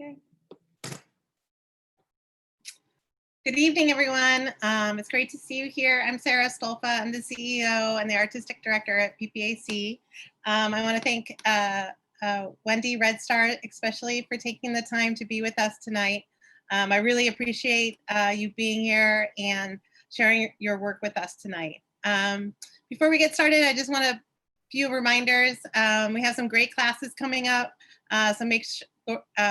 Okay. Good evening, everyone. It's great to see you here. I'm Sarah Stolfa. I'm the CEO and the Artistic Director at PPAC. I want to thank Wendy Red Star, especially for taking the time to be with us tonight. I really appreciate you being here and sharing your work with us tonight. Before we get started, I just want a few reminders. We have some great classes coming up, so make sure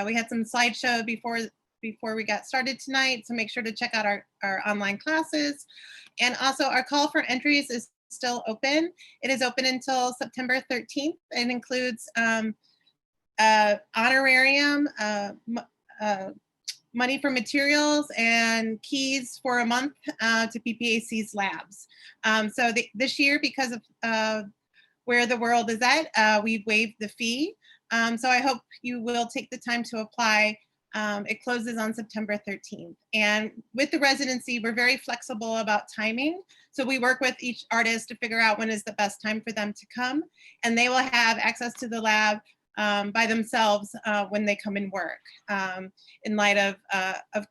we had some slideshow before we got started tonight, so make sure to check out our online classes. And also our call for entries is still open. It is open until September 13th. It includes honorarium, money for materials, and keys for a month to PPAC's labs. So this year, because of where the world is at, we've waived the fee. So I hope you will take the time to apply. It closes on September 13th. And with the residency, we're very flexible about timing. So we work with each artist to figure out when is the best time for them to come. And they will have access to the lab by themselves when they come and work in light of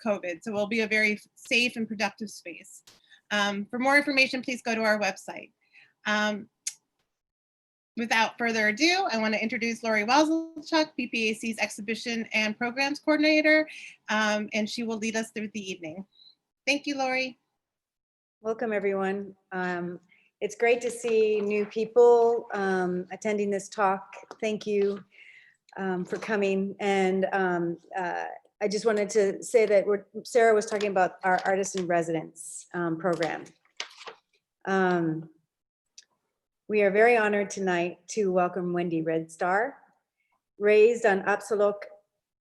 COVID. So we'll be a very safe and productive space. For more information, please go to our website. Without further ado, I want to introduce Lori Wasilchuk, PPAC's Exhibition and Programs Coordinator, and she will lead us through the evening. Thank you, Lori. Welcome, everyone. It's great to see new people attending this talk. Thank you for coming. And I just wanted to say that Sarah was talking about our Artists in Residence program. We are very honored tonight to welcome Wendy Red Star, raised on Apsáalooke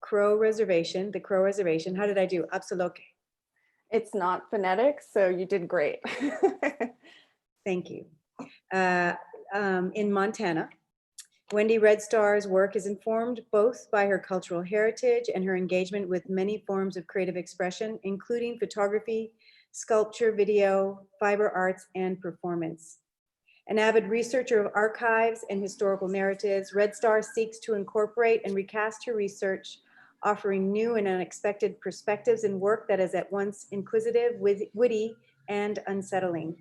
Crow Reservation, the Crow Reservation. How did I do? Apsáalooke. It's not phonetic, so you did great. Thank you. In Montana, Wendy Red Star's work is informed both by her cultural heritage and her engagement with many forms of creative expression, including photography, sculpture, video, fiber arts, and performance. An avid researcher of archives and historical narratives, Red Star seeks to incorporate and recast her research, offering new and unexpected perspectives in work that is at once inquisitive, witty, and unsettling.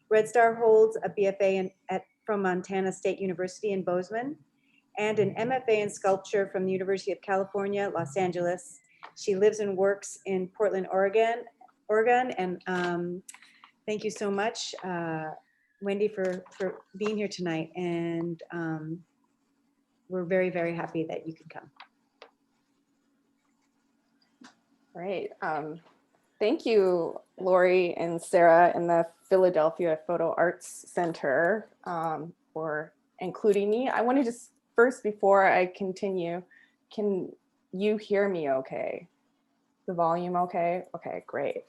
Red Star holds a BFA from Montana State University in Bozeman and an MFA in sculpture from the University of California, Los Angeles. She lives and works in Portland, Oregon, and thank you so much, Wendy, for being here tonight, and we're very, very happy that you could come. Great. Thank you, Lori and Sarah and the Philadelphia Photo Arts Center for including me. I want to just first, before I continue, can you hear me okay? The volume okay? Okay, great.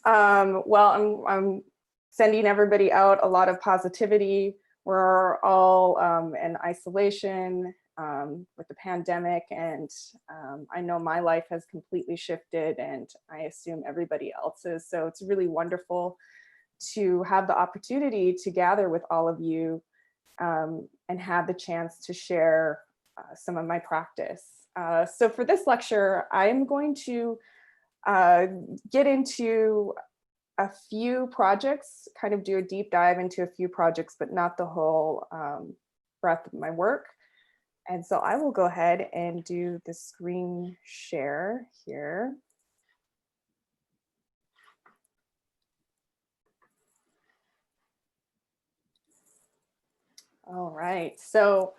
Well, I'm sending everybody out a lot of positivity. We're all in isolation with the pandemic, and I know my life has completely shifted, and I assume everybody else's. So it's really wonderful to have the opportunity to gather with all of you and have the chance to share some of my practice. So for this lecture, I'm going to get into a few projects, kind of do a deep dive into a few projects, but not the whole breadth of my work. And so I will go ahead and do the screen share here. All right, so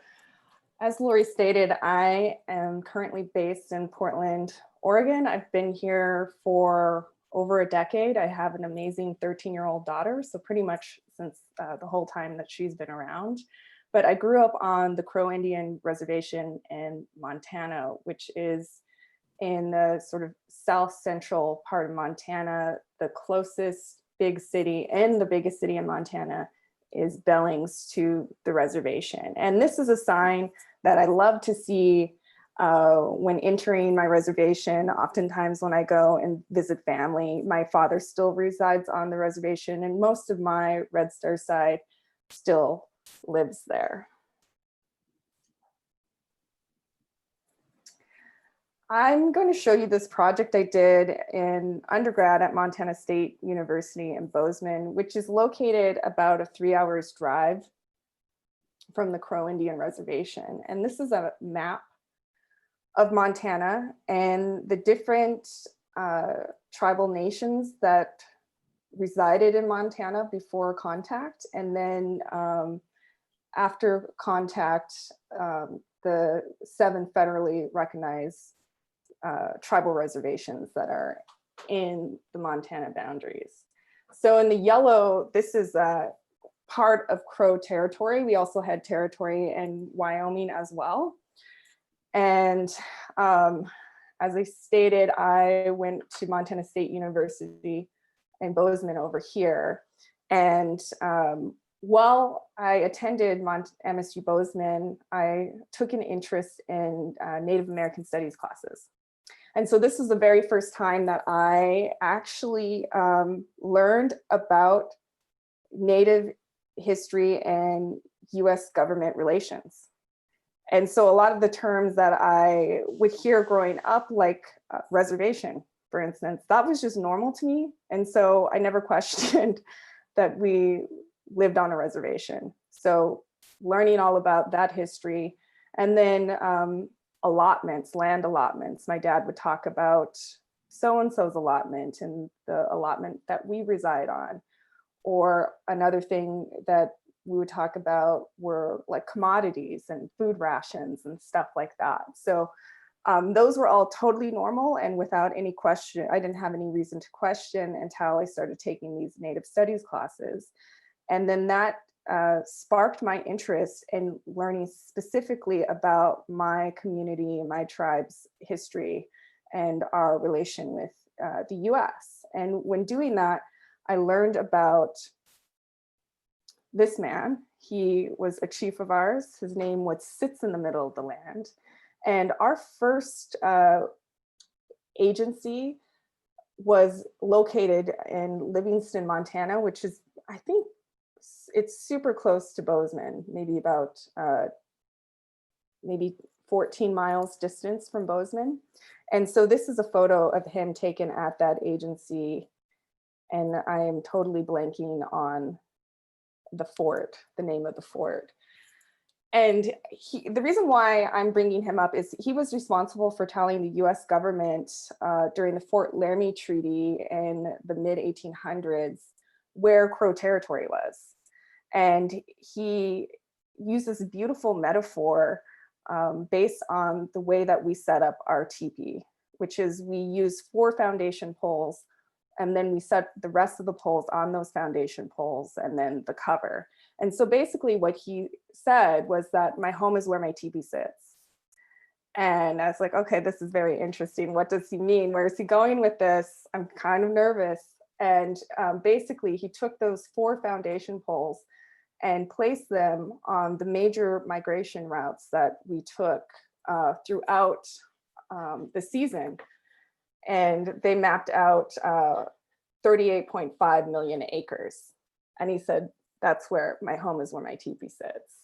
as Lori stated, I am currently based in Portland, Oregon. I've been here for over a decade. I have an amazing 13-year-old daughter, so pretty much since the whole time that she's been around. But I grew up on the Crow Indian Reservation in Montana, which is in the sort of south central part of Montana. The closest big city and the biggest city in Montana is Billings to the reservation. And this is a sign that I love to see when entering my reservation. Oftentimes when I go and visit family, my father still resides on the reservation, and most of my Red Star side still lives there. I'm going to show you this project I did in undergrad at Montana State University in Bozeman, which is located about a 3 hours drive from the Crow Indian Reservation. And this is a map of Montana and the different tribal nations that resided in Montana before contact. And then after contact, the 7 federally recognized tribal reservations that are in the Montana boundaries. So in the yellow, this is a part of Crow territory. We also had territory in Wyoming as well. And as I stated, I went to Montana State University in Bozeman over here. And while I attended MSU Bozeman, I took an interest in Native American Studies classes. And so this was the very first time that I actually learned about Native history and US government relations. And so a lot of the terms that I would hear growing up, like reservation, for instance, that was just normal to me. And so I never questioned that we lived on a reservation. So learning all about that history, and then allotments, land allotments. My dad would talk about so-and-so's allotment and the allotment that we reside on. Or another thing that we would talk about were like commodities and food rations and stuff like that. So those were all totally normal and without any question. I didn't have any reason to question until I started taking these Native Studies classes. And then that sparked my interest in learning specifically about my community and my tribe's history and our relation with the US. And when doing that, I learned about this man. He was a chief of ours. His name sits in the middle of the land. And our first agency was located in Livingston, Montana, which is, I think, it's super close to Bozeman, maybe about maybe 14 miles distance from Bozeman. And so this is a photo of him taken at that agency. And I am totally blanking on the fort, the name of the fort. And the reason why I'm bringing him up is he was responsible for telling the US government during the Fort Laramie Treaty in the mid 1800s where Crow territory was. And he used this beautiful metaphor based on the way that we set up our teepee, which is we use 4 foundation poles, and then we set the rest of the poles on those foundation poles and then the cover. And so basically what he said was that my home is where my teepee sits. And I was like, okay, this is very interesting. What does he mean? Where is he going with this? I'm kind of nervous. And basically he took those 4 foundation poles and placed them on the major migration routes that we took throughout the season. And they mapped out 38.5 million acres. And he said, that's where my home is, where my teepee sits.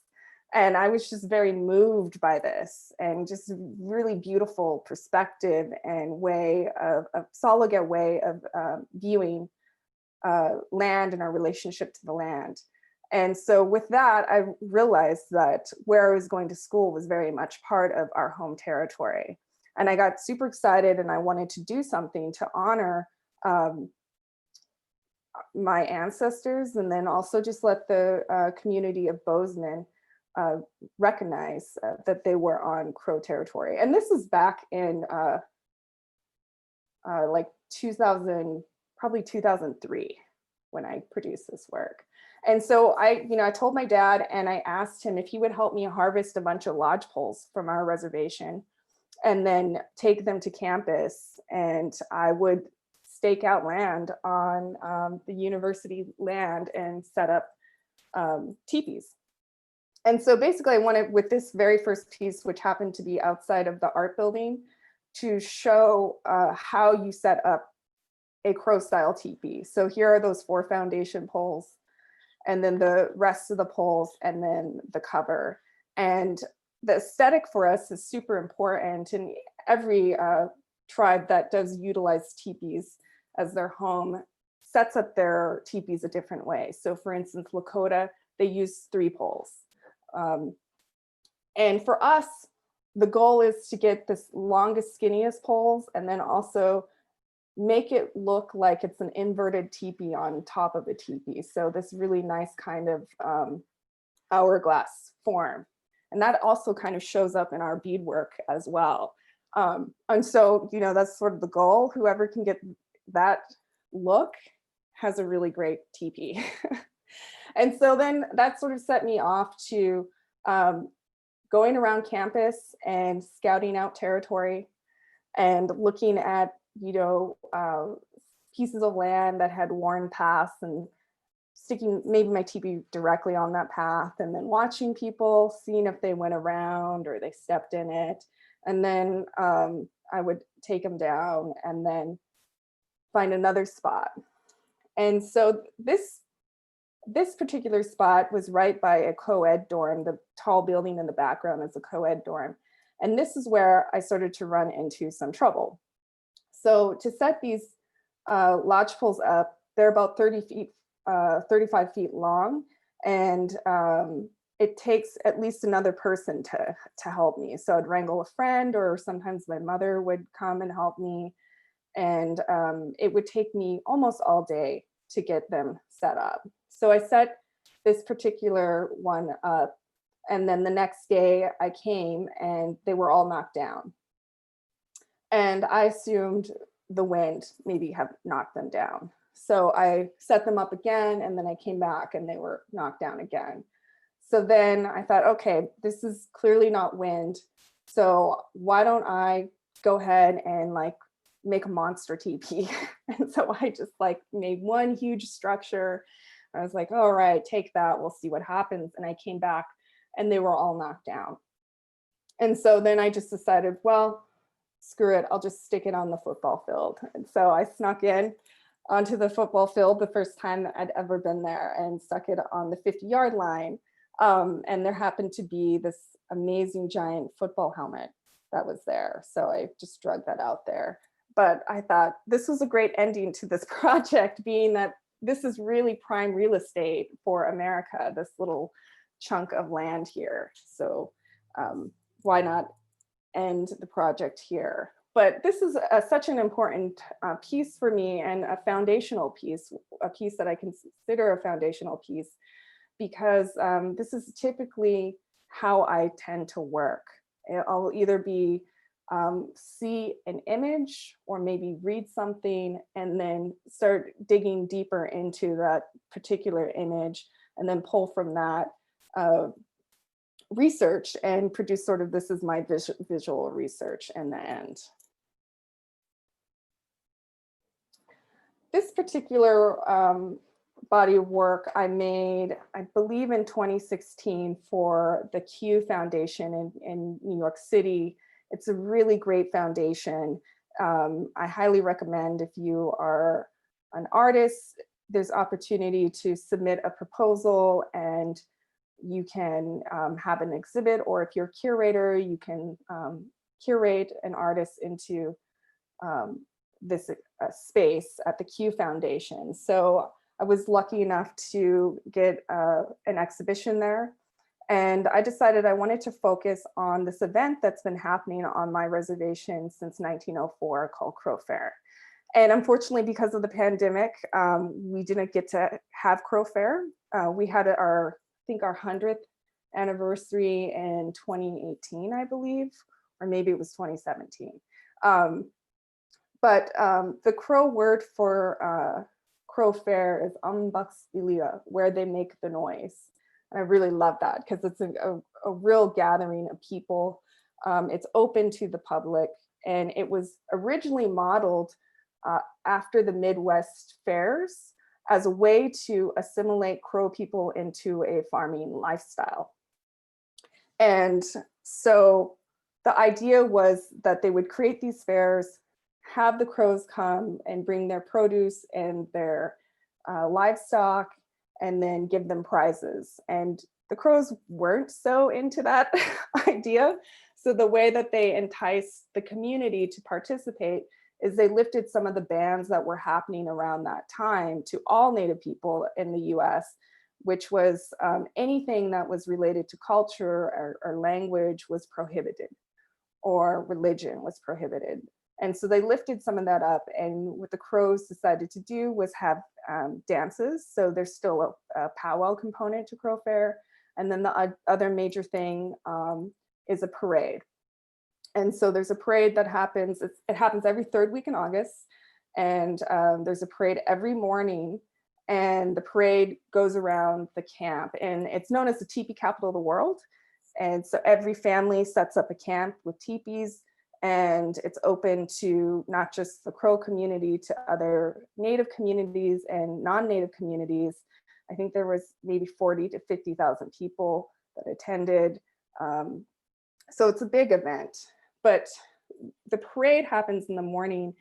And I was just very moved by this, and just really beautiful perspective and way of Apsáalooke way of viewing land and our relationship to the land. And so with that, I realized that where I was going to school was very much part of our home territory. And I got super excited, and I wanted to do something to honor my ancestors, and then also just let the community of Bozeman recognize that they were on Crow territory. And this is back in like 2000, probably 2003, when I produced this work. And so I told my dad, and I asked him if he would help me harvest a bunch of lodge poles from our reservation and then take them to campus, and I would stake out land on the university land and set up teepees. And so basically I wanted, with this very first piece, which happened to be outside of the art building, to show how you set up a Crow style teepee. So here are those 4 foundation poles, and then the rest of the poles, and then the cover. And the aesthetic for us is super important. And every tribe that does utilize teepees as their home sets up their teepees a different way. So for instance, Lakota, they use 3 poles. And for us, the goal is to get this longest, skinniest poles, and then also make it look like it's an inverted teepee on top of a teepee. So this really nice kind of hourglass form. And that also kind of shows up in our beadwork as well. And so, you know, that's sort of the goal. Whoever can get that look has a really great teepee. And so then that sort of set me off to going around campus and scouting out territory and looking at, you know, pieces of land that had worn paths and sticking maybe my teepee directly on that path, and then watching people, seeing if they went around or they stepped in it. And then I would take them down and then find another spot. And so this particular spot was right by a co-ed dorm. The tall building in the background is a co-ed dorm. And this is where I started to run into some trouble. So to set these lodgepoles up, they're about 35 feet long. And it takes at least another person to help me. So I'd wrangle a friend, or sometimes my mother would come and help me. And it would take me almost all day to get them set up. So I set this particular one up, and then the next day I came and they were all knocked down. And I assumed the wind maybe have knocked them down. So I set them up again, and then I came back and they were knocked down again. So then I thought, okay, this is clearly not wind. So why don't I go ahead and like make a monster teepee? And so I just like made one huge structure. I was like, all right, take that, we'll see what happens. And I came back and they were all knocked down. And so then I just decided, well, screw it, I'll just stick it on the football field. And so I snuck in onto the football field the first time that I'd ever been there, and stuck it on the 50-yard line. And there happened to be this amazing giant football helmet that was there. So I just drug that out there. But I thought this was a great ending to this project, being that this is really prime real estate for America, this little chunk of land here. So why not end the project here? But this is such an important piece for me, and a foundational piece, a piece that I consider a foundational piece, because this is typically how I tend to work. I'll either be see an image or maybe read something and then start digging deeper into that particular image, and then pull from that research and produce sort of, this is my visual research in the end. This particular body of work I made, I believe in 2016, for the Q Foundation in New York City. It's a really great foundation. I highly recommend, if you are an artist, there's opportunity to submit a proposal, and you can have an exhibit, or if you're a curator, you can curate an artist into this space at the Q Foundation. So I was lucky enough to get an exhibition there. And I decided I wanted to focus on this event that's been happening on my reservation since 1904 called Crow Fair. And unfortunately, because of the pandemic, we didn't get to have Crow Fair. We had our, I think our 100th anniversary in 2018, I believe, or maybe it was 2017. But the Crow word for Crow Fair is Apsáalooke, where they make the noise. And I really love that, because it's a real gathering of people. It's open to the public, and it was originally modeled after the Midwest fairs as a way to assimilate Crow people into a farming lifestyle. And so the idea was that they would create these fairs, have the Crows come and bring their produce and their livestock, and then give them prizes. And the Crows weren't so into that idea. So the way that they enticed the community to participate is they lifted some of the bans that were happening around that time to all Native people in the US, which was anything that was related to culture or language was prohibited, or religion was prohibited. And so they lifted some of that up, and what the Crows decided to do was have dances. So there's still a powwow component to Crow Fair. And then the other major thing is a parade. And so there's a parade that happens, it happens every third week in August. And there's a parade every morning, and the parade goes around the camp, and it's known as the teepee capital of the world. And so every family sets up a camp with teepees, and it's open to not just the Crow community, to other Native communities and non-Native communities. I think there was maybe 40 to 50,000 people that attended. So it's a big event, but the parade happens in the morning,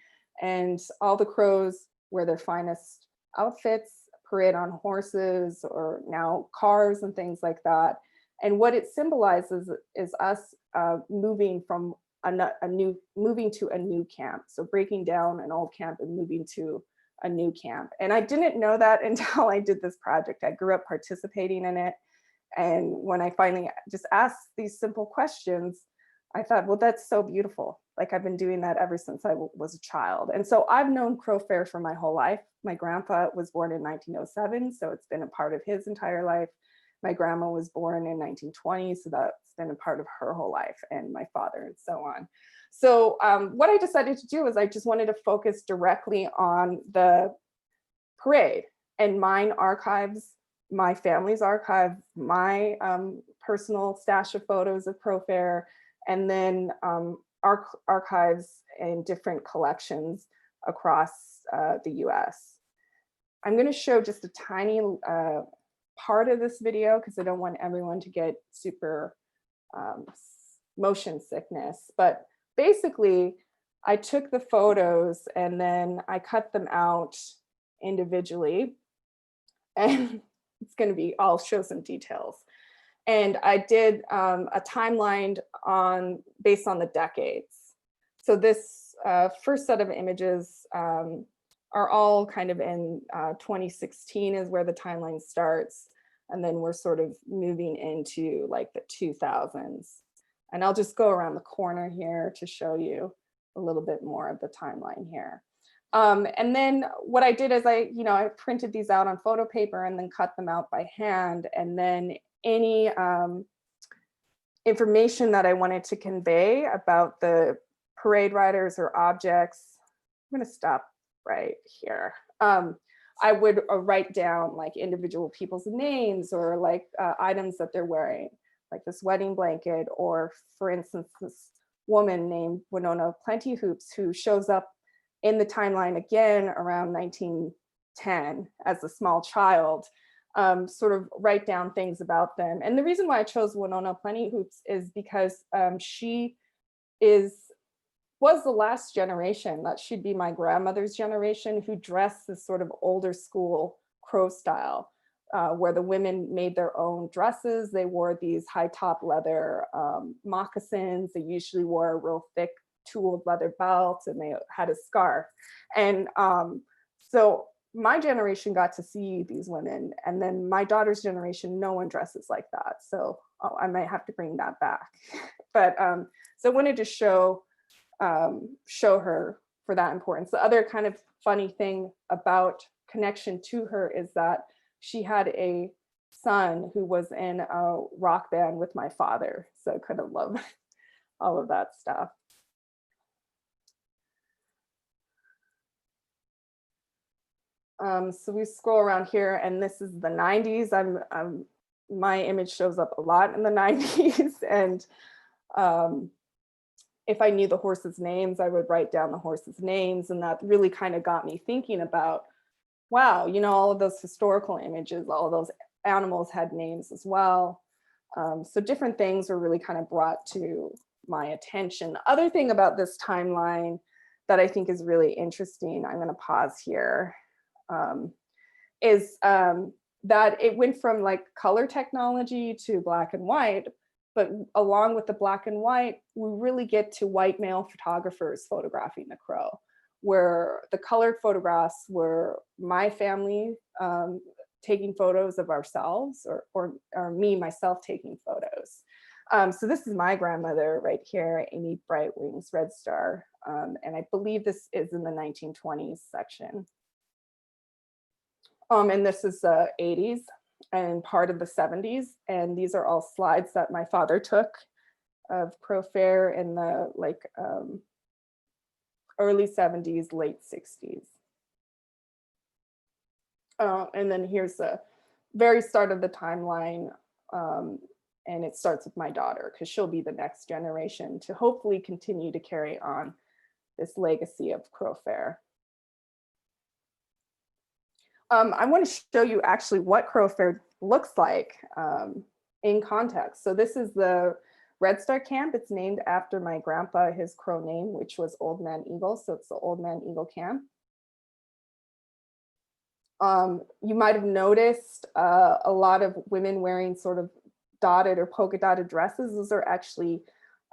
and all the Crows wear their finest outfits, parade on horses or now cars and things like that. And what it symbolizes is us moving from moving to a new camp. So breaking down an old camp and moving to a new camp. And I didn't know that until I did this project. I grew up participating in it. And when I finally just asked these simple questions, I thought, well, that's so beautiful. Like, I've been doing that ever since I was a child. And so I've known Crow Fair for my whole life. My grandpa was born in 1907, so it's been a part of his entire life. My grandma was born in 1920, so that's been a part of her whole life, and my father, and so on. So what I decided to do is I just wanted to focus directly on the parade, and mine archives, my family's archive, my personal stash of photos of Crow Fair, and then archives in different collections across the US. I'm going to show just a tiny part of this video because I don't want everyone to get super motion sickness. But basically, I took the photos and then I cut them out individually. And it's going to be, I'll show some details. And I did a timeline based on the decades. So this first set of images are all kind of in 2016 is where the timeline starts. And then we're sort of moving into like the 2000s. And I'll just go around the corner here to show you a little bit more of the timeline here. And then what I did is I printed these out on photo paper and then cut them out by hand. And then any information that I wanted to convey about the parade riders or objects, I'm going to stop right here. I would write down like individual people's names or like items that they're wearing, like this wedding blanket, or for instance, this woman named Winona Plenty Hoops, who shows up in the timeline again around 1910 as a small child. Sort of write down things about them. And the reason why I chose Winona Plenty Hoops is because she was the last generation, that should be my grandmother's generation, who dressed this sort of older school Crow style, where the women made their own dresses. They wore these high top leather moccasins. They usually wore a real thick tooled leather belt, and they had a scarf. And so my generation got to see these women, and then my daughter's generation, no one dresses like that. So I might have to bring that back. But so I wanted to show her for that importance. The other kind of funny thing about connection to her is that she had a son who was in a rock band with my father. So I kind of love all of that stuff. So we scroll around here, and this is the 90s. My image shows up a lot in the 90s. And if I knew the horses' names, I would write down the horses' names. And that really kind of got me thinking about, wow, all of those historical images, all of those animals had names as well. So different things were really kind of brought to my attention. The other thing about this timeline that I think is really interesting, I'm going to pause here, is that it went from like color technology to black and white, But along with the black and white, we really get to white male photographers photographing the crow, where the colored photographs were my family taking photos of ourselves, or me, myself taking photos. So this is my grandmother right here, Amy Brightwings Red Star. And I believe this is in the 1920s section. And this is the 80s and part of the 70s. And these are all slides that my father took of Crow Fair in the early 70s, late 60s. And then here's the very start of the timeline. And it starts with my daughter, because she'll be the next generation to hopefully continue to carry on this legacy of Crow Fair. I want to show you actually what Crow Fair looks like in context. So this is the Red Star camp. It's named after my grandpa, his crow name, which was Old Man Eagle. So it's the Old Man Eagle camp. You might have noticed a lot of women wearing sort of dotted or polka dotted dresses. Those are actually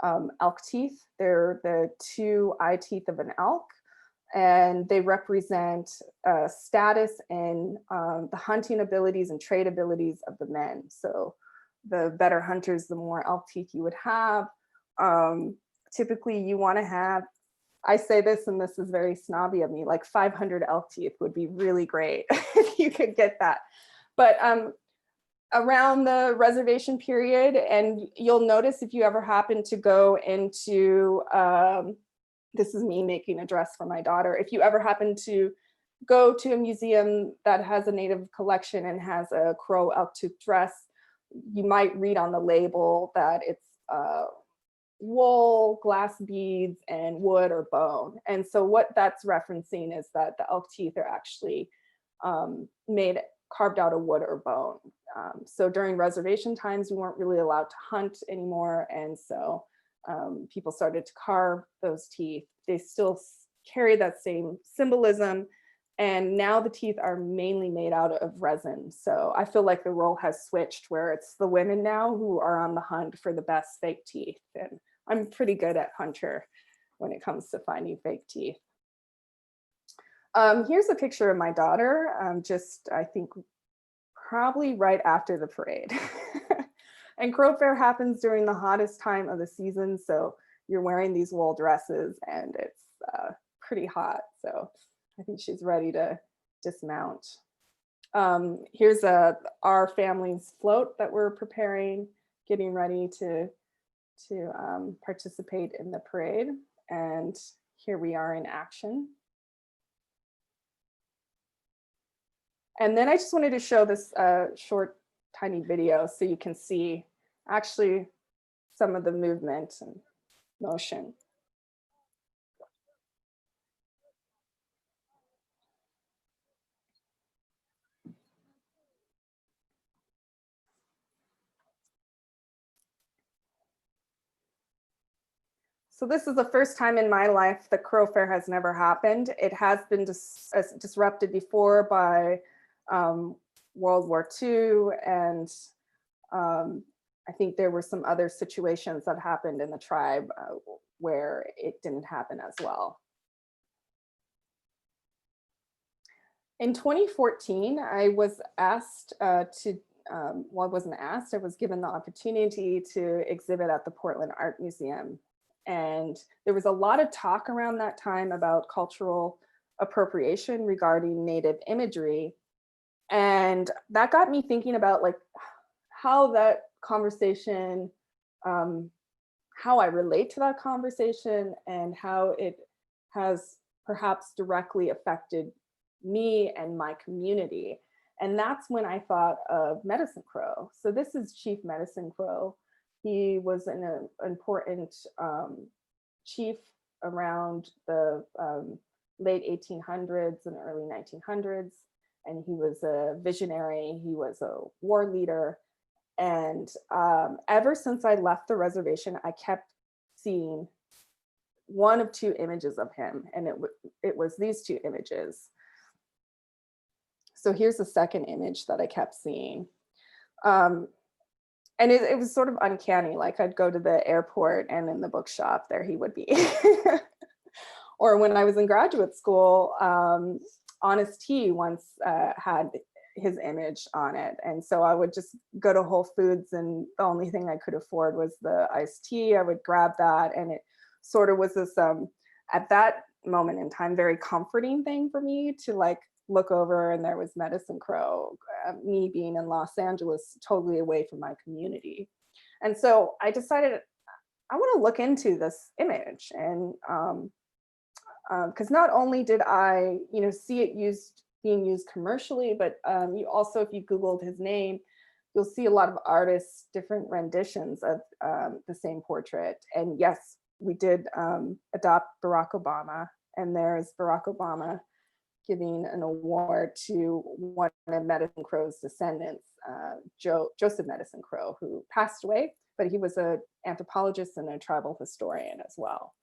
elk teeth. They're the two eye teeth of an elk. And they represent status and the hunting abilities and trade abilities of the men. So the better hunters, the more elk teeth you would have. Typically you want to have, I say this, and this is very snobby of me, like 500 elk teeth would be really great if you could get that. But around the reservation period, and you'll notice if you ever happen to go into, this is me making a dress for my daughter. If you ever happen to go to a museum that has a native collection and has a crow elk tooth dress, you might read on the label that it's wool, glass beads, and wood or bone. And so what that's referencing is that the elk teeth are actually carved out of wood or bone. So during reservation times, we weren't really allowed to hunt anymore. And so people started to carve those teeth. They still carry that same symbolism. And now the teeth are mainly made out of resin. So I feel like the role has switched, where it's the women now who are on the hunt for the best fake teeth. And I'm pretty good at hunter when it comes to finding fake teeth. Here's a picture of my daughter, I think probably right after the parade. And Crow Fair happens during the hottest time of the season. So you're wearing these wool dresses and it's pretty hot. So I think she's ready to dismount. Here's our family's float that we're preparing, getting ready to participate in the parade. And here we are in action. And then I just wanted to show this short, tiny video so you can see actually some of the movement and motion. So this is the first time in my life the Crow Fair has never happened. It has been disrupted before by World War II, and I think there were some other situations that happened in the tribe where it didn't happen as well. In 2014, I was asked well, I wasn't asked, I was given the opportunity to exhibit at the Portland Art Museum. And there was a lot of talk around that time about cultural appropriation regarding Native imagery. And that got me thinking about like how that conversation, how I relate to that conversation and how it has perhaps directly affected me and my community. And that's when I thought of Medicine Crow. So this is Chief Medicine Crow. He was an important chief around the late 1800s and early 1900s. And he was a visionary, he was a war leader. And ever since I left the reservation, I kept seeing one of two images of him. And it was these two images. So here's the second image that I kept seeing. And it was sort of uncanny. Like I'd go to the airport and in the bookshop, there he would be. Or when I was in graduate school, Honest Tea once had his image on it. And so I would just go to Whole Foods and the only thing I could afford was the iced tea. I would grab that, and it sort of was this, at that moment in time, very comforting thing for me to like look over and there was Medicine Crow, me being in Los Angeles, totally away from my community. And so I decided I want to look into this image, and because not only did I, see it being used commercially, but you also, if you Googled his name, you'll see a lot of artists, different renditions of the same portrait. And yes, we did adopt Barack Obama, and there's Barack Obama giving an award to one of Medicine Crow's descendants, Joseph Medicine Crow, who passed away, but he was an anthropologist and a tribal historian as well.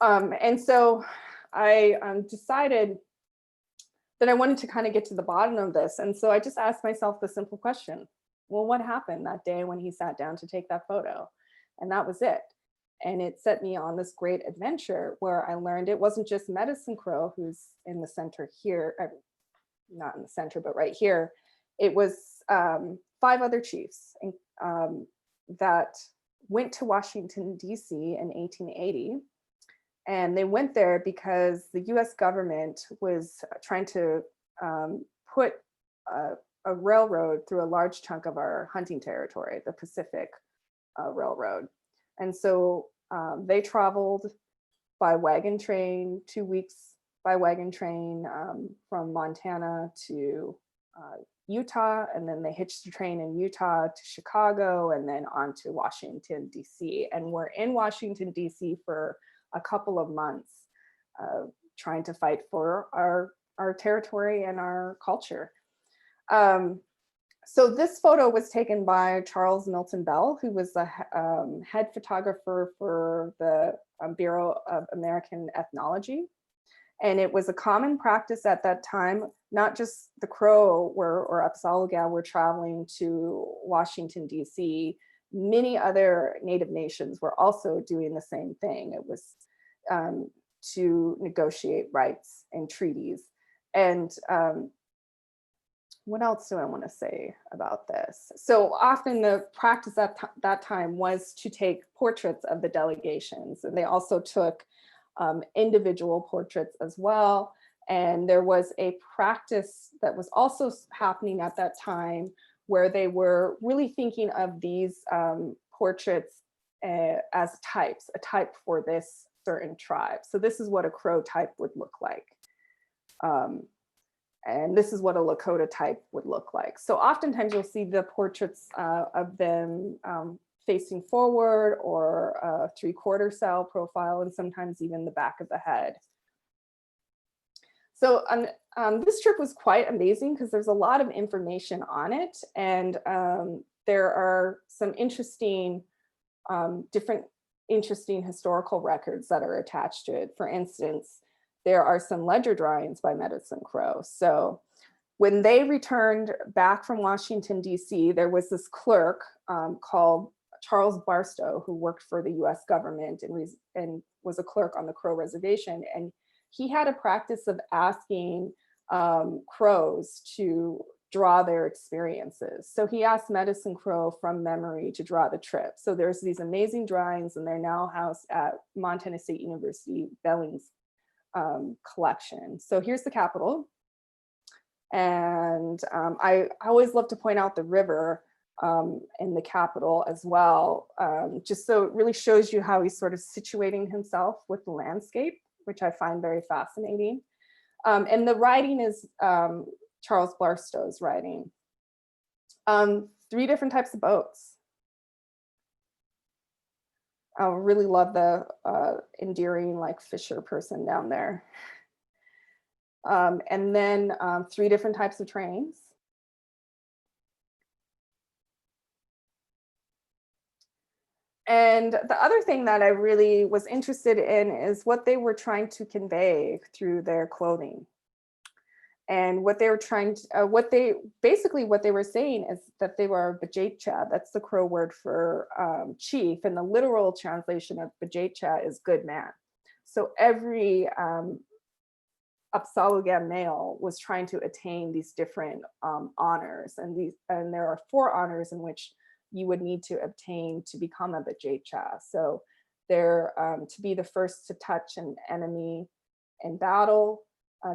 And so I decided that I wanted to kind of get to the bottom of this. And so I just asked myself the simple question, well, what happened that day when he sat down to take that photo? And that was it. And it set me on this great adventure where I learned it wasn't just Medicine Crow who's in the center here, not in the center, but right here. It was 5 other chiefs that went to Washington, D.C. in 1880. And they went there because the US government was trying to put a railroad through a large chunk of our hunting territory, the Pacific Railroad. And so they traveled by wagon train, 2 weeks by wagon train from Montana to Utah, and then they hitched the train in Utah to Chicago, and then on to Washington, D.C. And we're in Washington, D.C. for a couple of months trying to fight for our territory and our culture. So this photo was taken by Charles Milton Bell, who was the head photographer for the Bureau of American Ethnology. And it was a common practice at that time, not just the Crow or Apsáalooke were traveling to Washington, D.C. Many other Native nations were also doing the same thing. It was to negotiate rights and treaties. And what else do I want to say about this? So often the practice at that time was to take portraits of the delegations, and they also took individual portraits as well. And there was a practice that was also happening at that time where they were really thinking of these portraits as types, a type for this certain tribe. So this is what a Crow type would look like. And this is what a Lakota type would look like. So oftentimes you'll see the portraits of them facing forward, or a 3/4 cell profile, and sometimes even the back of the head. So this trip was quite amazing because there's a lot of information on it, and there are some interesting, interesting historical records that are attached to it. For instance, there are some ledger drawings by Medicine Crow. So when they returned back from Washington, D.C., there was this clerk called Charles Barstow, who worked for the US government and was a clerk on the Crow reservation. And he had a practice of asking Crows to draw their experiences. So he asked Medicine Crow from memory to draw the trip. So there's these amazing drawings, and they're now housed at Montana State University Bellings collection. So here's the Capitol. And I always love to point out the river in the Capitol as well, just so it really shows you how he's sort of situating himself with the landscape, which I find very fascinating. And the writing is Charles Barstow's writing. 3 different types of boats. I really love the endearing like fisher person down there. And then 3 different types of trains. And the other thing that I really was interested in is what they were trying to convey through their clothing. And what they were trying to, what they were saying is that they were Bajaycha. That's the Crow word for chief, and the literal translation of Bajaycha is good man. So every Apsáalooke male was trying to attain these different honors, and there are 4 honors in which you would need to obtain to become a Bajaycha. So they're to be the first to touch an enemy in battle,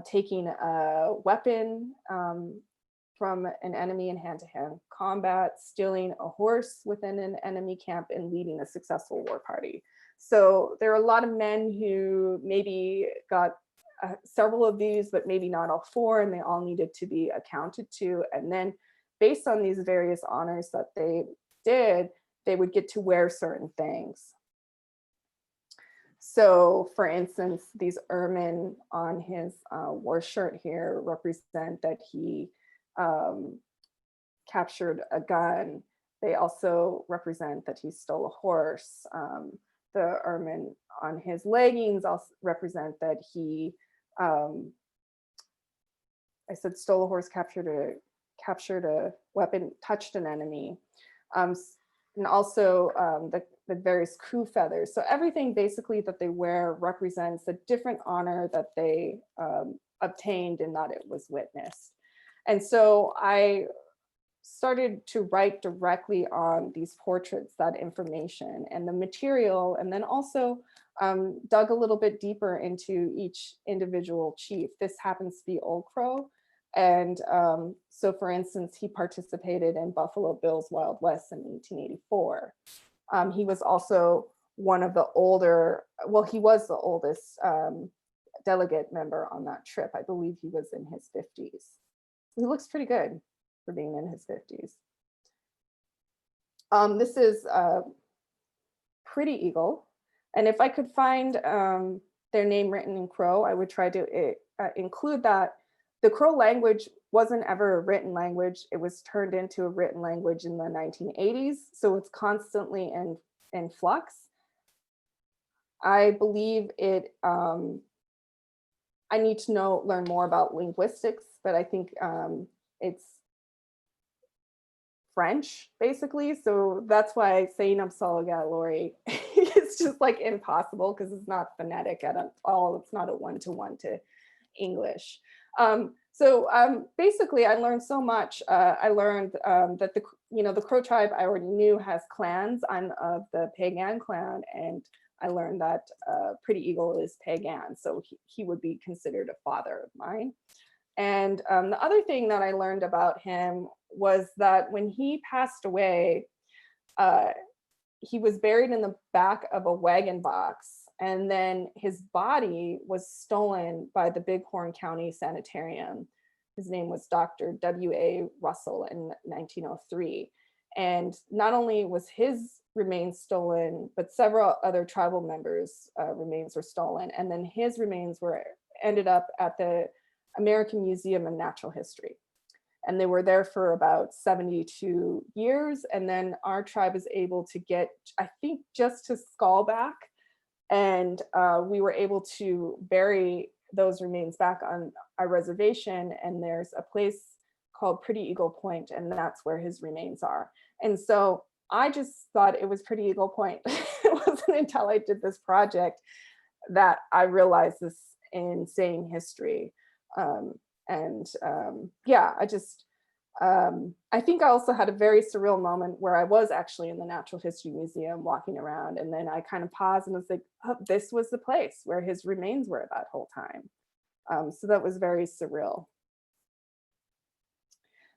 taking a weapon from an enemy in hand-to-hand combat, stealing a horse within an enemy camp, and leading a successful war party. So there are a lot of men who maybe got several of these, but maybe not all 4, and they all needed to be accounted to. And then based on these various honors that they did, they would get to wear certain things. So for instance, these ermine on his war shirt here represent that he captured a gun. They also represent that he stole a horse. The ermine on his leggings also represent that he, I said stole a horse, captured a weapon, touched an enemy. And also the various coup feathers. So everything basically that they wear represents a different honor that they obtained and that it was witnessed. And so I started to write directly on these portraits, that information and the material, and then also dug a little bit deeper into each individual chief. This happens to be Old Crow. And so for instance, he participated in Buffalo Bill's Wild West in 1884. He was also one of the older, well, he was the oldest delegate member on that trip. I believe he was in his 50s. He looks pretty good for being in his 50s. This is Pretty Eagle. And if I could find their name written in Crow, I would try to include that. The Crow language wasn't ever a written language. It was turned into a written language in the 1980s. So it's constantly in flux. I believe it, I need to learn more about linguistics, but I think it's French, basically. So that's why saying Apsáalooke, Lori, it's just like impossible because it's not phonetic at all. It's not a one-to-one to English. Basically, I learned so much. I learned that the Crow tribe I already knew has clans. I'm of the Pagan clan, and I learned that Pretty Eagle is Pagan, so he would be considered a father of mine. And the other thing that I learned about him was that when he passed away, he was buried in the back of a wagon box. And then his body was stolen by the Bighorn County Sanitarium. His name was Dr. W.A. Russell in 1903. And not only was his remains stolen, but several other tribal members' remains were stolen. And then his remains ended up at the American Museum of Natural History. And they were there for about 72 years. And then our tribe was able to get, I think, just his skull back. And we were able to bury those remains back on our reservation. And there's a place called Pretty Eagle Point, and that's where his remains are. And so I just thought it was Pretty Eagle Point. It wasn't until I did this project that I realized this insane history. Yeah, I think I also had a very surreal moment where I was actually in the Natural History Museum walking around, and then I kind of paused and was like, oh, this was the place where his remains were that whole time. So that was very surreal.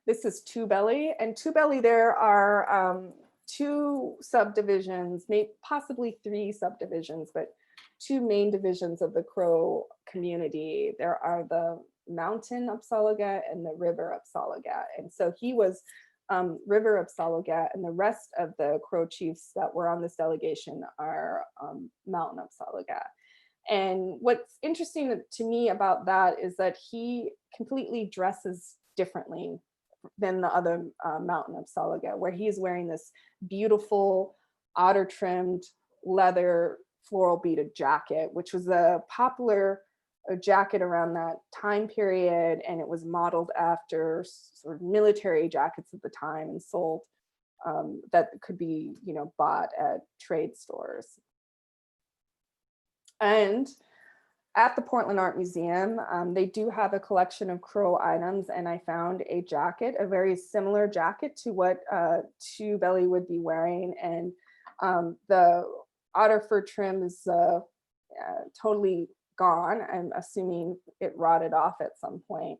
This is Two Belly, and Two Belly, there are 2 subdivisions, maybe possibly 3 subdivisions, but 2 main divisions of the Crow community. There are the Mountain Apsáalooke and the River Apsáalooke. And so he was River Apsáalooke, and the rest of the Crow chiefs that were on this delegation are Mountain Apsáalooke. And what's interesting to me about that is that he completely dresses differently than the other Mountain Apsáalooke, where he's wearing this beautiful otter trimmed leather floral beaded jacket, which was a popular a jacket around that time period, and it was modeled after sort of military jackets at the time and sold that could be, bought at trade stores. And at the Portland Art Museum, they do have a collection of Crow items, and I found a jacket, a very similar jacket to what Two Belly would be wearing, and the otter fur trim is totally gone. I'm assuming it rotted off at some point.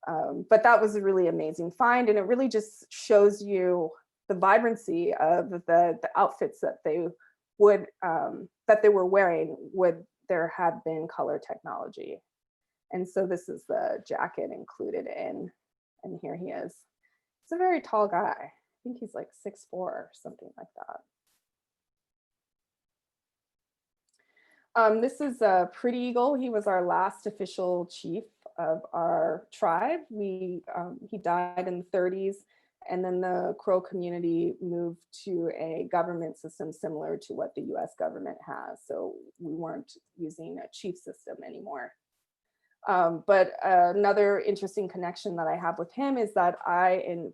But that was a really amazing find, and it really just shows you the vibrancy of the outfits that they would that they were wearing would there had been color technology. And so this is the jacket included in, and here he is. He's a very tall guy. I think he's like 6'4" or something like that. This is Pretty Eagle. He was our last official chief of our tribe. He died in the 30s, and then the Crow community moved to a government system similar to what the US government has. So we weren't using a chief system anymore. But another interesting connection that I have with him is that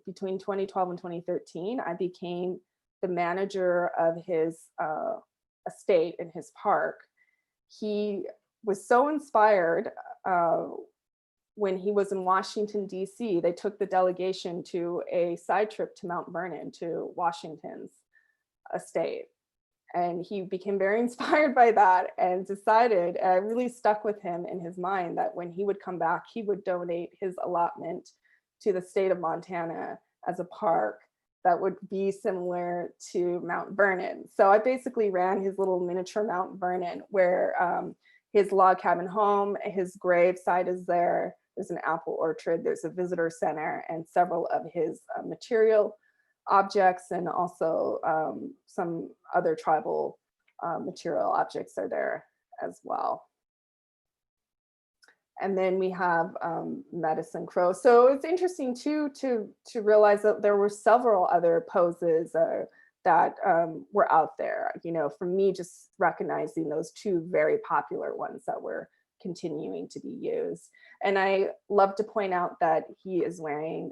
between 2012 and 2013, I became the manager of his estate in his park. He was so inspired when he was in Washington, DC. They took the delegation to a side trip to Mount Vernon, to Washington's estate. And he became very inspired by that and decided, it really stuck with him in his mind, that when he would come back, he would donate his allotment to the state of Montana as a park that would be similar to Mount Vernon. So I basically ran his little miniature Mount Vernon, where his log cabin home, his grave site is there. There's an apple orchard, there's a visitor center, and several of his material objects, and also some other tribal material objects are there as well. And then we have Medicine Crow. So it's interesting too to realize that there were several other poses that were out there. For me, just recognizing those two very popular ones that were continuing to be used. And I love to point out that he is wearing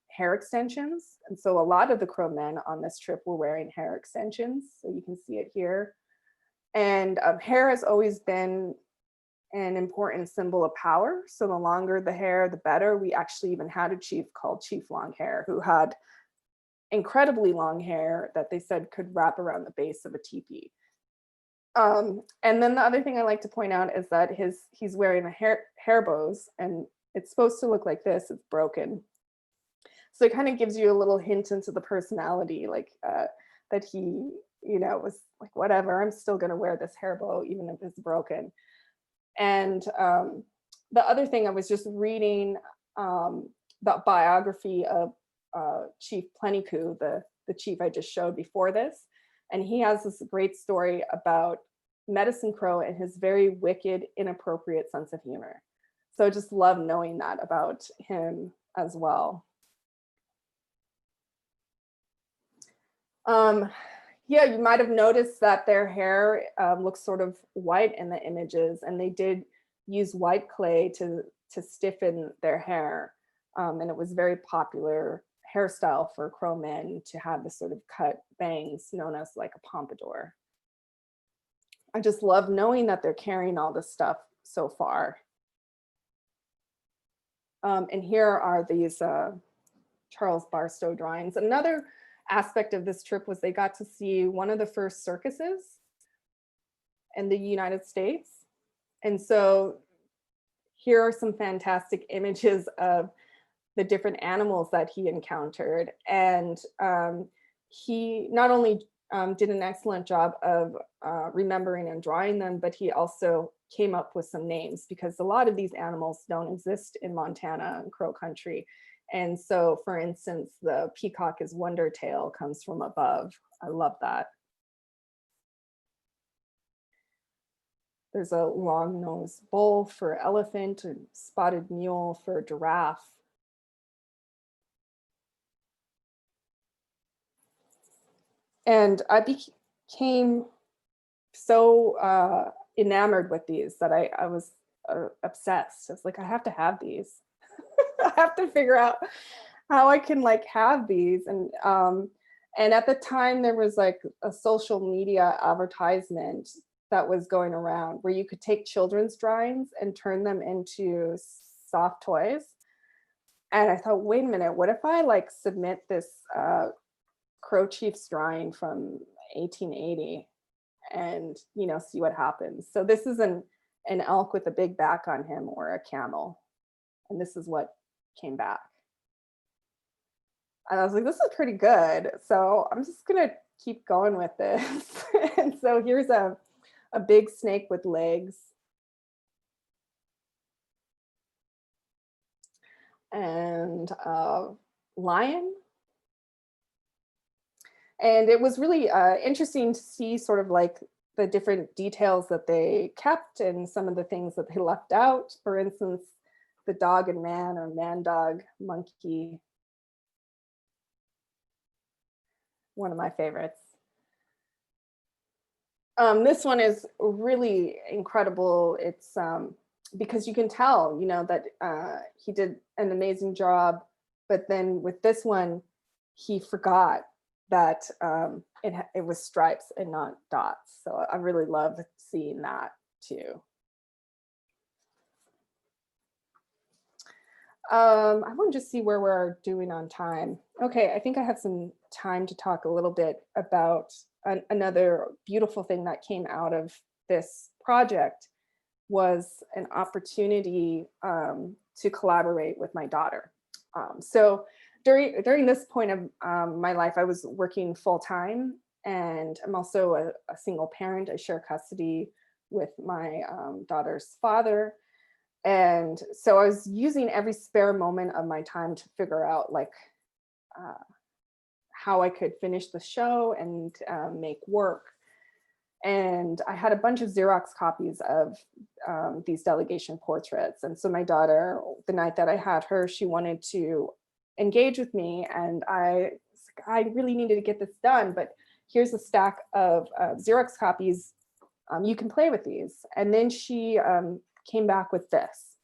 hair extensions. And so a lot of the Crow men on this trip were wearing hair extensions. So you can see it here. And hair has always been an important symbol of power. So the longer the hair, the better. We actually even had a chief called Chief Longhair, who had incredibly long hair that they said could wrap around the base of a teepee. And then the other thing I like to point out is that he's wearing a hair bows, and it's supposed to look like this. It's broken. So it kind of gives you a little hint into the personality, like that he, was like, whatever, I'm still gonna wear this hair bow even if it's broken. And the other thing, I was just reading the biography of Chief Plentycoo, the chief I just showed before this. And he has this great story about Medicine Crow and his very wicked, inappropriate sense of humor. So I just love knowing that about him as well. Yeah, you might have noticed that their hair looks sort of white in the images, and they did use white clay to stiffen their hair. And it was very popular hairstyle for Crow men to have this sort of cut bangs known as like a pompadour. I just love knowing that they're carrying all this stuff so far. And here are these Charles Barstow drawings. Another aspect of this trip was they got to see one of the first circuses in the United States. And so here are some fantastic images of the different animals that he encountered. And he not only did an excellent job of remembering and drawing them, but he also came up with some names, because a lot of these animals don't exist in Montana and Crow country. And so, for instance, the peacock is Wondertail, comes from above. I love that. There's a long-nosed bull for elephant, and spotted mule for giraffe. And I became so enamored with these that I was obsessed. I was like, I have to have these. I have to figure out how I can like have these. And at the time there was like a social media advertisement that was going around where you could take children's drawings and turn them into soft toys. And I thought, wait a minute, what if I like submit this Crow Chief's drawing from 1880 and, you know, see what happens. So this is an elk with a big back on him, or a camel. And this is what came back. And I was like, this is pretty good. So I'm just gonna keep going with this. And so here's a big snake with legs. And a lion. And it was really interesting to see sort of like the different details that they kept and some of the things that they left out. For instance, the dog and man, or man dog monkey. One of my favorites. This one is really incredible. It's because you can tell, you know, that he did an amazing job, but then with this one, he forgot that it was stripes and not dots. So I really love seeing that too. I want to just see where we're doing on time. Okay, I think I have some time to talk a little bit about another beautiful thing that came out of this project was an opportunity to collaborate with my daughter. So during this point of my life, I was working full-time, and I'm also a single parent. I share custody with my daughter's father. And so I was using every spare moment of my time to figure out like how I could finish the show and make work. And I had a bunch of Xerox copies of these delegation portraits. And so my daughter, the night that I had her, she wanted to engage with me, and I really needed to get this done, but here's a stack of Xerox copies. You can play with these. And then she came back with this.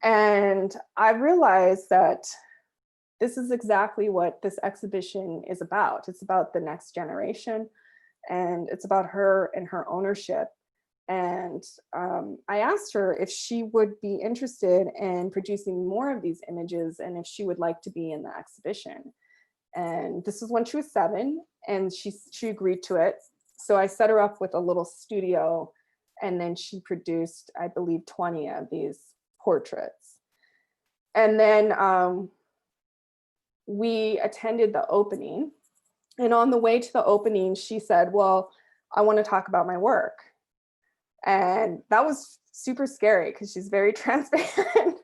And I realized that this is exactly what this exhibition is about. It's about the next generation, and it's about her and her ownership. And I asked her if she would be interested in producing more of these images and if she would like to be in the exhibition. And this was when she was 7, and she agreed to it. So I set her up with a little studio, and then she produced, I believe, 20 of these portraits. And then we attended the opening. And on the way to the opening, she said, well, I want to talk about my work. And that was super scary because she's very transparent.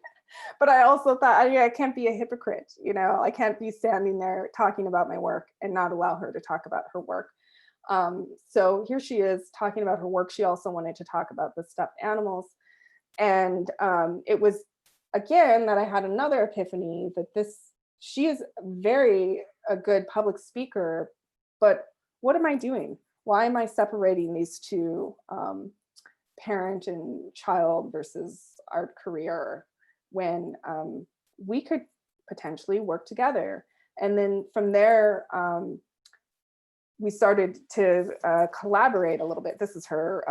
But I also thought, I can't be a hypocrite. You know, I can't be standing there talking about my work and not allow her to talk about her work. So here she is talking about her work. She also wanted to talk about the stuffed animals. And it was, again, that I had another epiphany that she is a good public speaker, but what am I doing? Why am I separating these two, parent and child versus art career, when we could potentially work together? And then from there, we started to collaborate a little bit. This is her.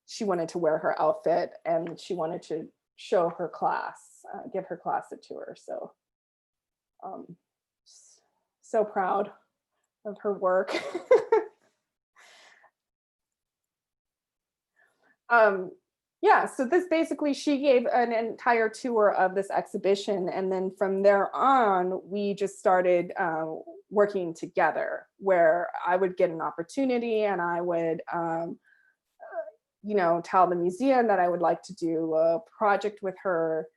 She wanted to wear her outfit, and she wanted to show her class, give her class a tour. So, so proud of her work. Yeah, so this basically, she gave an entire tour of this exhibition, and then from there on, we just started working together, where I would get an opportunity and I would, you know, tell the museum that I would like to do a project with her.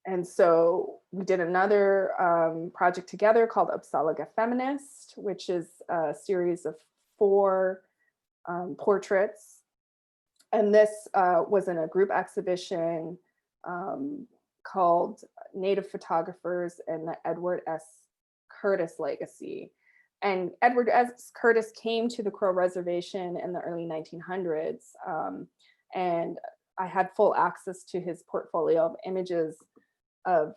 And so we did another project together called Apsáalooke Feminist, which is a series of 4 portraits. And this was in a group exhibition called Native Photographers and the Edward S. Curtis Legacy. And Edward S. Curtis came to the Crow Reservation in the early 1900s. And I had full access to his portfolio of images of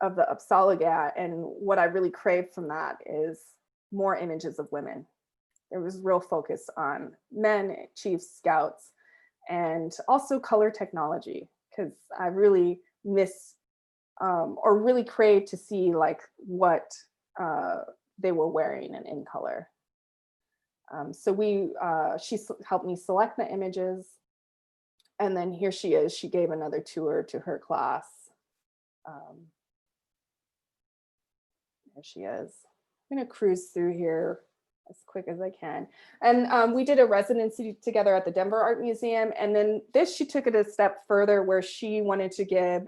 the Apsáalooke. And what I really craved from that is more images of women. There was real focus on men, chiefs, scouts, and also color technology, because I really miss or really crave to see like what they were wearing and in color. So she helped me select the images, and then here she is. She gave another tour to her class. There she is. I'm gonna cruise through here as quick as I can. And we did a residency together at the Denver Art Museum. And then she took it a step further, where she wanted to give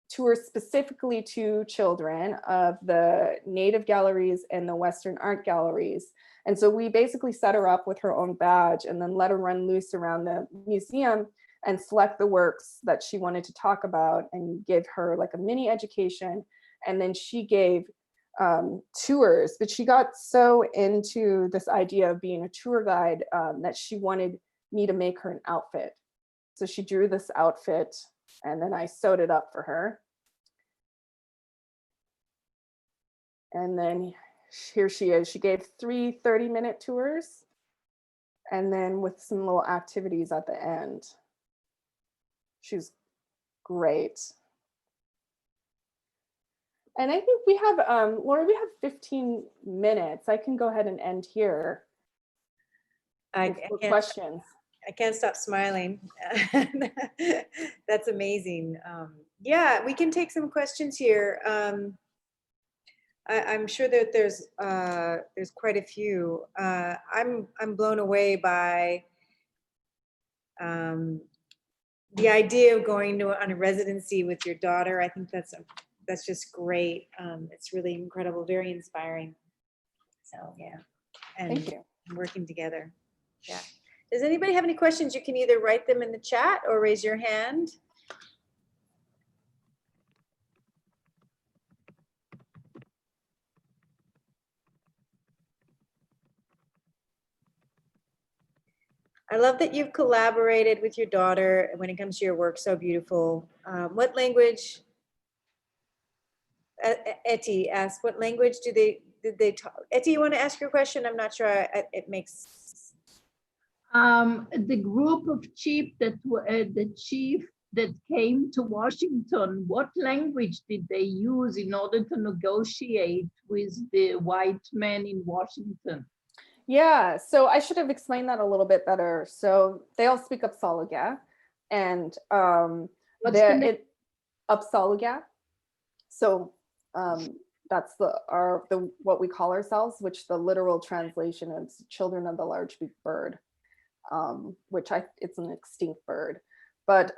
tours specifically to children of the Native galleries and the Western art galleries. And so we basically set her up with her own badge and then let her run loose around the museum and select the works that she wanted to talk about and give her like a mini education. And then she gave tours, but she got so into this idea of being a tour guide that she wanted me to make her an outfit. So she drew this outfit, and then I sewed it up for her. And then here she is. She gave 3 30-minute tours, and then with some little activities at the end. She was great. And I think we have, Laura, we have 15 minutes. I can go ahead and end here. Questions. I can't stop smiling. That's amazing. Yeah, we can take some questions here. I'm sure that there's quite a few. I'm blown away by the idea of going on a residency with your daughter. I think that's just great. It's really incredible, very inspiring. So yeah, and Thank you. Working together. Yeah. Does anybody have any questions? You can either write them in the chat or raise your hand. I love that you've collaborated with your daughter when it comes to your work. So beautiful. What language? Etty asked, what language did they talk? Etty, you want to ask your question? I'm not sure it makes. The group of chief that came to Washington, what language did they use in order to negotiate with the white men in Washington? Yeah, so I should have explained that a little bit better. So they all speak Apsáalooke, and Apsáalooke. So that's what we call ourselves, which the literal translation is children of the large beaked bird, which it's an extinct bird. But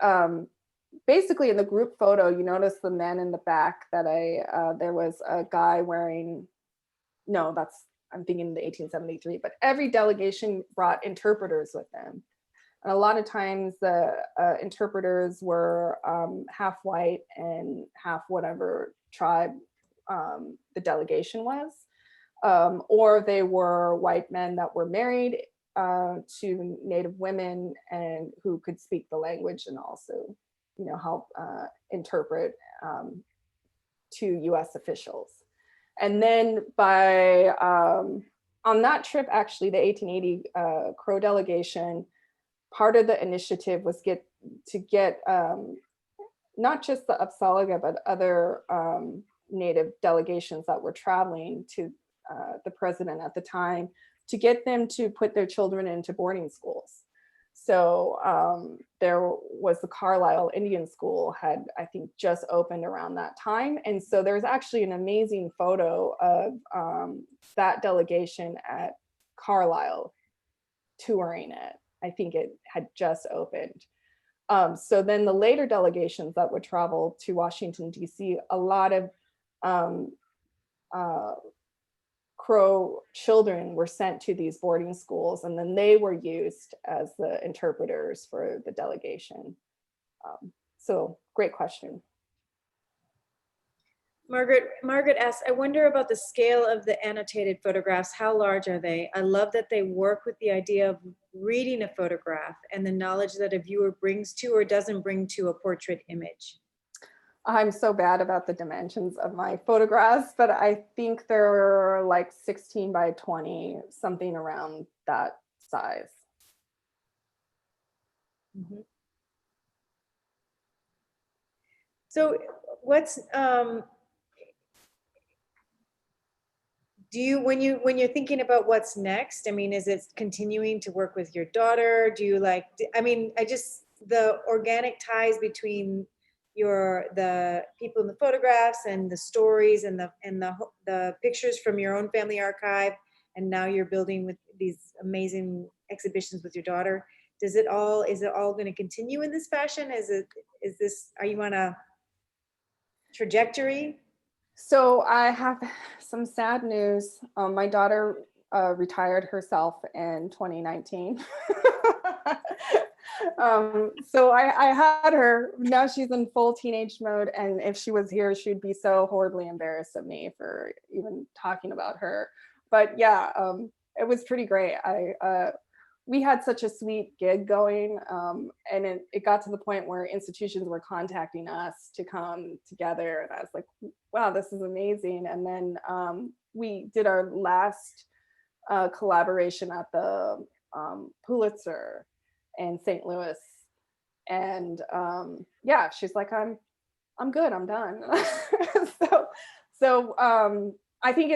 basically in the group photo, you notice the men in the back that there was a guy wearing, I'm thinking the 1873, but every delegation brought interpreters with them. And a lot of times the interpreters were half white and half whatever tribe the delegation was, or they were white men that were married to Native women and who could speak the language and also, help interpret to US officials. And then on that trip, actually, the 1880 Crow delegation, part of the initiative was to get not just the Apsáalooke, but other Native delegations that were traveling to the president at the time, to get them to put their children into boarding schools. So there was the Carlisle Indian School had, I think, just opened around that time. And so there's actually an amazing photo of that delegation at Carlisle touring it. I think it had just opened. So then the later delegations that would travel to Washington, DC, a lot of Crow children were sent to these boarding schools, and then they were used as the interpreters for the delegation. So great question. Margaret asks, I wonder about the scale of the annotated photographs. How large are they? I love that they work with the idea of reading a photograph and the knowledge that a viewer brings to or doesn't bring to a portrait image. I'm so bad about the dimensions of my photographs, but I think they're like 16 by 20, something around that size. Mhm. So what's, do you, when you're thinking about what's next, I mean, is it continuing to work with your daughter? Do you like, I mean, the organic ties between the people in the photographs and the stories and the pictures from your own family archive, and now you're building with these amazing exhibitions with your daughter. Is it all going to continue in this fashion? Are you on a trajectory? So I have some sad news. My daughter retired herself in 2019. So I had her, now she's in full teenage mode. And if she was here, she'd be so horribly embarrassed of me for even talking about her. But yeah, it was pretty great. We had such a sweet gig going, and it got to the point where institutions were contacting us to come together, and I was like, wow, this is amazing. And then we did our last collaboration at the Pulitzer in St. Louis, and yeah, she's like, I'm good, I'm done. so I think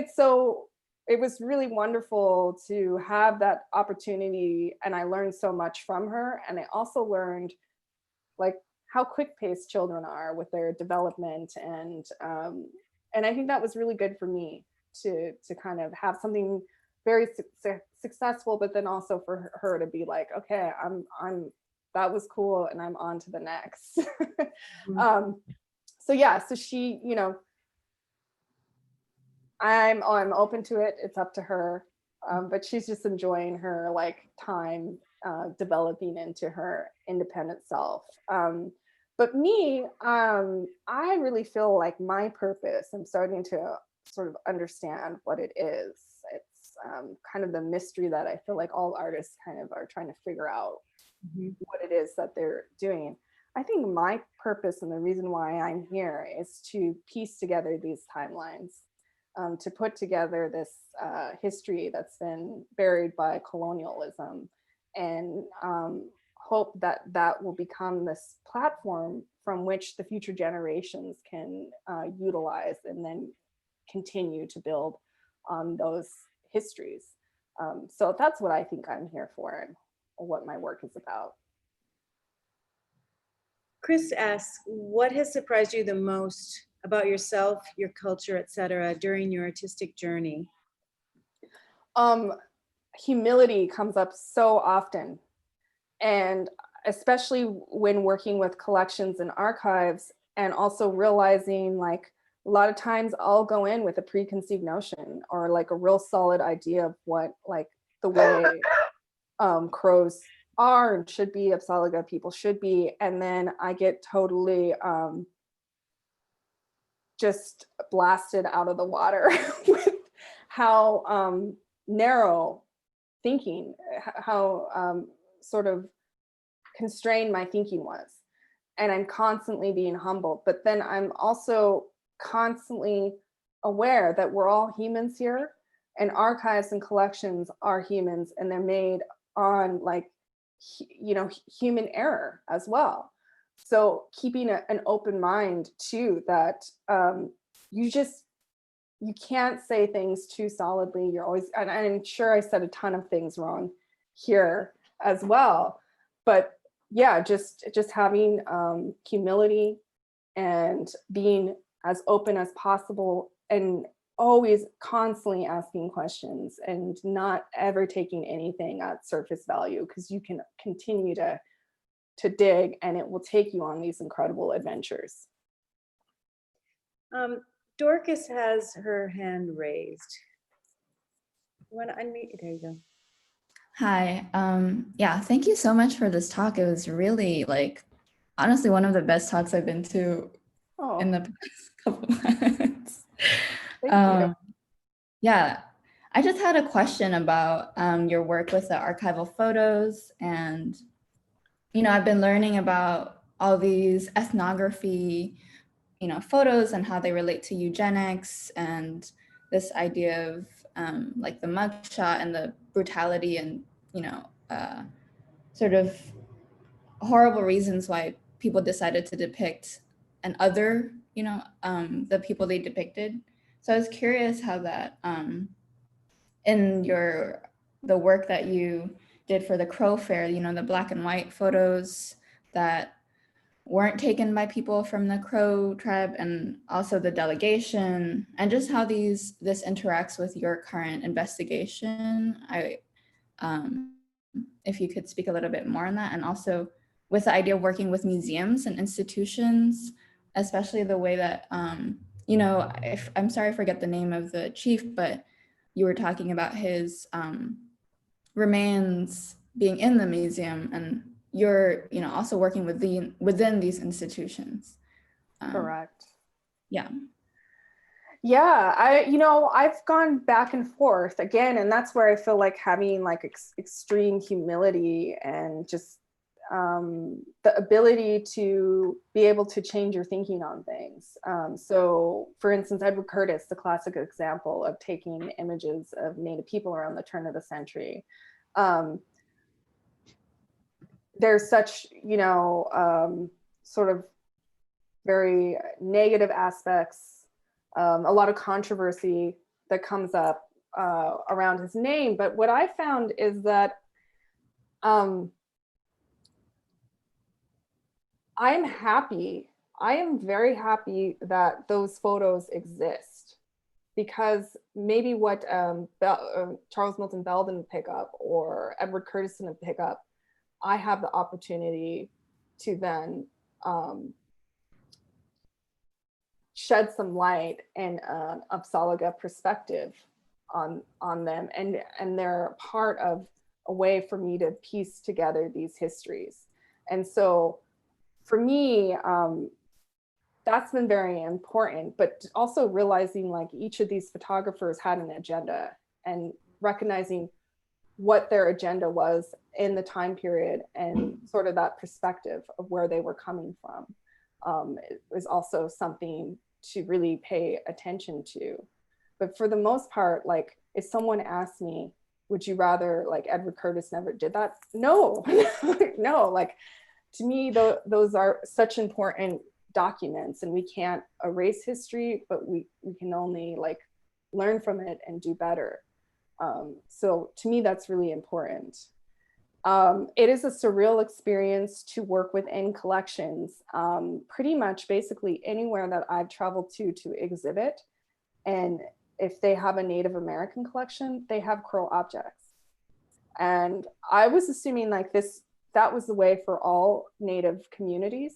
it was really wonderful to have that opportunity, and I learned so much from her. And I also learned like how quick-paced children are with their development, and I think that was really good for me to kind of have something very successful, but then also for her to be like, okay, I'm that was cool, and I'm on to the next. Mm-hmm. So yeah, so she, you know, I'm open to it. It's up to her, but she's just enjoying her like time developing into her independent self. But me, I really feel like my purpose, I'm starting to sort of understand what it is. It's kind of the mystery that I feel like all artists kind of are trying to figure out what it is that they're doing. I think my purpose and the reason why I'm here is to piece together these timelines. To put together this history that's been buried by colonialism, and hope that that will become this platform from which the future generations can utilize and then continue to build on those histories. So that's what I think I'm here for, and what my work is about. Chris asks, what has surprised you the most about yourself, your culture, etc., during your artistic journey? Humility comes up so often, and especially when working with collections and archives, and also realizing like a lot of times I'll go in with a preconceived notion or like a real solid idea of what like the way crows are and should be, Apsáalooke people should be, and then I get totally just blasted out of the water with how narrow thinking, how sort of constrained my thinking was. And I'm constantly being humbled, but then I'm also constantly aware that we're all humans here, and archives and collections are humans, and they're made on like, you know, human error as well. So keeping an open mind to that, you can't say things too solidly. You're always, and I'm sure I said a ton of things wrong here as well, but yeah, just having humility and being as open as possible, and always constantly asking questions and not ever taking anything at surface value, because you can continue to dig, and it will take you on these incredible adventures. Dorcas has her hand raised. You want to unmute? There you go. Hi. Yeah, thank you so much for this talk. It was really like, honestly, one of the best talks I've been to in the past couple months. Thank you. Yeah, I just had a question about your work with the archival photos. And, I've been learning about all these ethnography, photos and how they relate to eugenics and this idea of like the mugshot and the brutality and, sort of horrible reasons why people decided to depict an other, the people they depicted. So I was curious how that in the work that you did for the Crow Fair, the black and white photos that weren't taken by people from the Crow tribe, and also the delegation, and just how this interacts with your current investigation. If you could speak a little bit more on that, and also with the idea of working with museums and institutions, especially the way that, if I'm sorry, I forget the name of the chief, but you were talking about his remains being in the museum, and you're, also working within these institutions. Correct. Yeah. Yeah, I've gone back and forth again, and that's where I feel like having like extreme humility and just the ability to be able to change your thinking on things. So for instance, Edward Curtis, the classic example of taking images of Native people around the turn of the century. There's such, sort of very negative aspects, a lot of controversy that comes up around his name. But what I found is that I am very happy that those photos exist, because maybe what Charles Milton Bell didn't pick up or Edward Curtis didn't pick up, I have the opportunity to then shed some light and Apsáalooke perspective on them, and they're part of a way for me to piece together these histories. And so for me, that's been very important, but also realizing like each of these photographers had an agenda, and recognizing what their agenda was in the time period, and sort of that perspective of where they were coming from is also something to really pay attention to. But for the most part, like if someone asked me, would you rather like Edward Curtis never did that? No, no, like to me, those are such important documents, and we can't erase history, but we can only like learn from it and do better. So to me, that's really important. It is a surreal experience to work within collections, pretty much basically anywhere that I've traveled to exhibit. And if they have a Native American collection, they have Crow objects. And I was assuming like that was the way for all Native communities.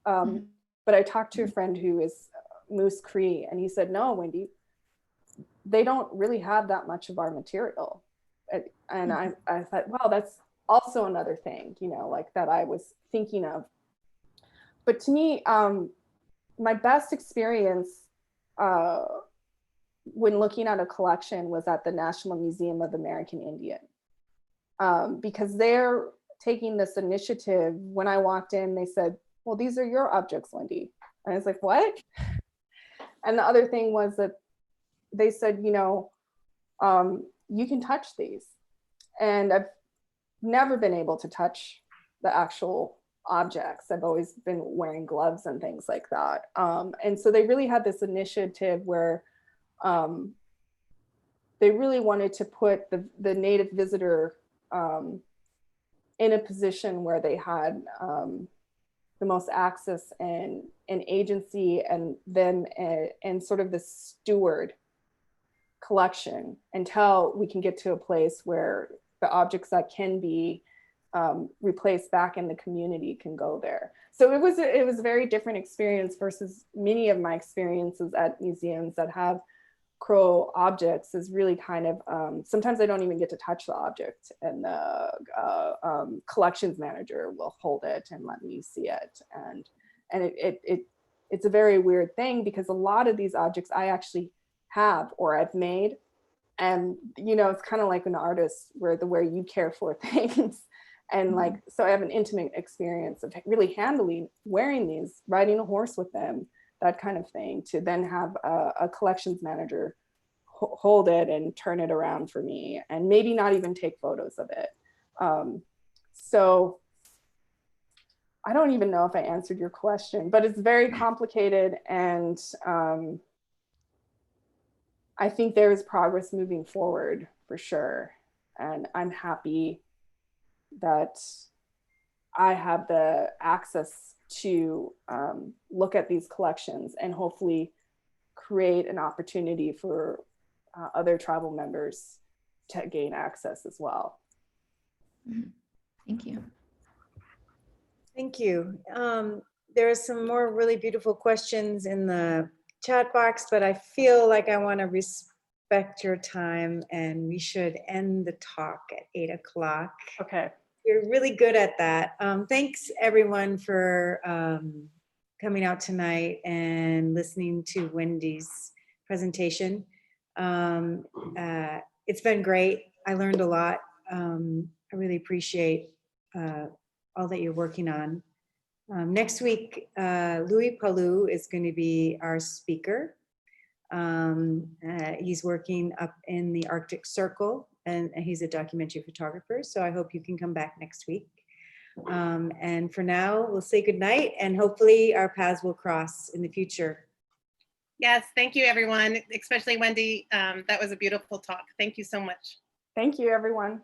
But I talked to a friend who is Moose Cree, and he said, no, Wendy, they don't really have that much of our material. And I thought, wow, that's also another thing, like that I was thinking of. But to me, my best experience when looking at a collection was at the National Museum of the American Indian, because they're taking this initiative. When I walked in, they said, well, these are your objects, Wendy. And I was like, what? And the other thing was that they said, you can touch these. And I've never been able to touch the actual objects. I've always been wearing gloves and things like that. And so they really had this initiative where they really wanted to put the Native visitor in a position where they had the most access and agency, and them and sort of the steward collection, until we can get to a place where the objects that can be replaced back in the community can go there. So it was a very different experience versus many of my experiences at museums that have Crow objects. Is really kind of sometimes I don't even get to touch the object, and the collections manager will hold it and let me see it, and it it's a very weird thing because a lot of these objects I actually have or I've made. And, you know, it's kind of like an artist where the way you care for things. And like, so I have an intimate experience of really handling wearing these, riding a horse with them, that kind of thing, to then have a collections manager hold it and turn it around for me and maybe not even take photos of it. So I don't even know if I answered your question, but it's very complicated. And I think there is progress moving forward for sure. And I'm happy that I have the access to look at these collections and hopefully create an opportunity for other tribal members to gain access as well. Thank you. Thank you. There are some more really beautiful questions in the chat box, but I feel like I want to respect your time and we should end the talk at 8 o'clock. Okay. You're really good at that. Thanks everyone for coming out tonight and listening to Wendy's presentation. It's been great. I learned a lot. I really appreciate all that you're working on. Next week, Louis Palou is going to be our speaker. He's working up in the Arctic Circle and he's a documentary photographer. So I hope you can come back next week. And for now, we'll say goodnight and hopefully our paths will cross in the future. Yes, thank you, everyone, especially Wendy. That was a beautiful talk. Thank you so much. Thank you, everyone.